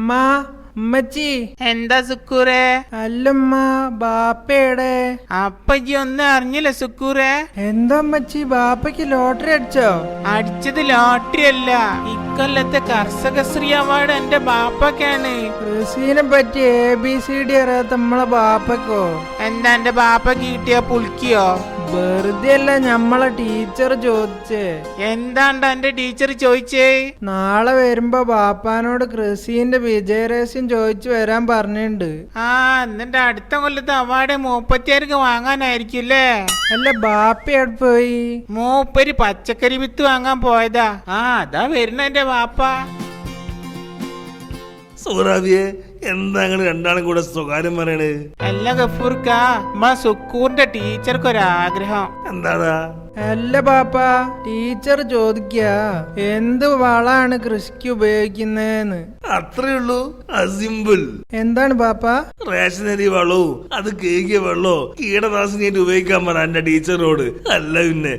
ഉമ്മ, ഉമ്മച്ചി. എന്താ സുക്കൂറെ? അല്ലമ്മ, ബാപ്പയുടെ. അപ്പ ഇജ്ജ് ഒന്നും അറിഞ്ഞില്ല സുക്കൂറെ? എന്താ അമ്മച്ചി, ബാപ്പയ്ക്ക് ലോട്ടറി അടിച്ചോ? അടിച്ചത് ലോട്ടറി അല്ല, ഇക്കൊല്ലത്തെ കർഷകശ്രീ അവാർഡ് എന്റെ ബാപ്പക്കാണ്. കൃഷിനെ പറ്റി ABCD അറിയാത്ത നമ്മളെ ബാപ്പക്കോ? എന്താ എന്റെ ബാപ്പക്ക് കിട്ടിയ പുൽക്കിയോ? വെറുതെ അല്ല, ഞമ്മളെ ടീച്ചർ ചോദിച്ചേ. എന്താണ്ട എന്റെ ടീച്ചർ ചോദിച്ചേ? നാളെ വരുമ്പോ ബാപ്പാനോട് കൃഷിന്റെ വിജയരഹസ്യം ചോദിച്ചു വരാൻ പറഞ്ഞിട്ടുണ്ട്. എന്നിട്ട് അടുത്ത കൊല്ലത്തെ അവാർഡ് മൂപ്പത്തിയാർക്ക് വാങ്ങാനായിരിക്കുംല്ലേ? അല്ല, ബാപ്പ എവിടെ പോയി? മൂപ്പര് പച്ചക്കറി വിത്ത് വാങ്ങാൻ പോയതാ. അതാ വരുന്ന എന്റെ ബാപ്പ. സൂറാവിയെ, എന്താ നിങ്ങൾ രണ്ടാളും കൂടെ സ്വകാര്യം പറയണേ? അല്ല ഗഫൂർക്ക, നമ്മളെ സുക്കൂറിന്റെ ടീച്ചർക്കൊരാഗ്രഹം. എന്താടാ? അല്ല ബാപ്പ, ടീച്ചർ ചോദിക്ക എന്ത് വളാണ് കൃഷിക്ക് ഉപയോഗിക്കുന്നതെന്ന്. അത്രേ ഉള്ളൂ, സിമ്പിൾ. എന്താണ് ബാപ്പ? റേഷനരി വളവും അത് കേകിയ വെള്ളോ കീടനാശിനിയായിട്ട് ഉപയോഗിക്കാൻ പറ എന്റെ ടീച്ചറോട്. അല്ല പിന്നെ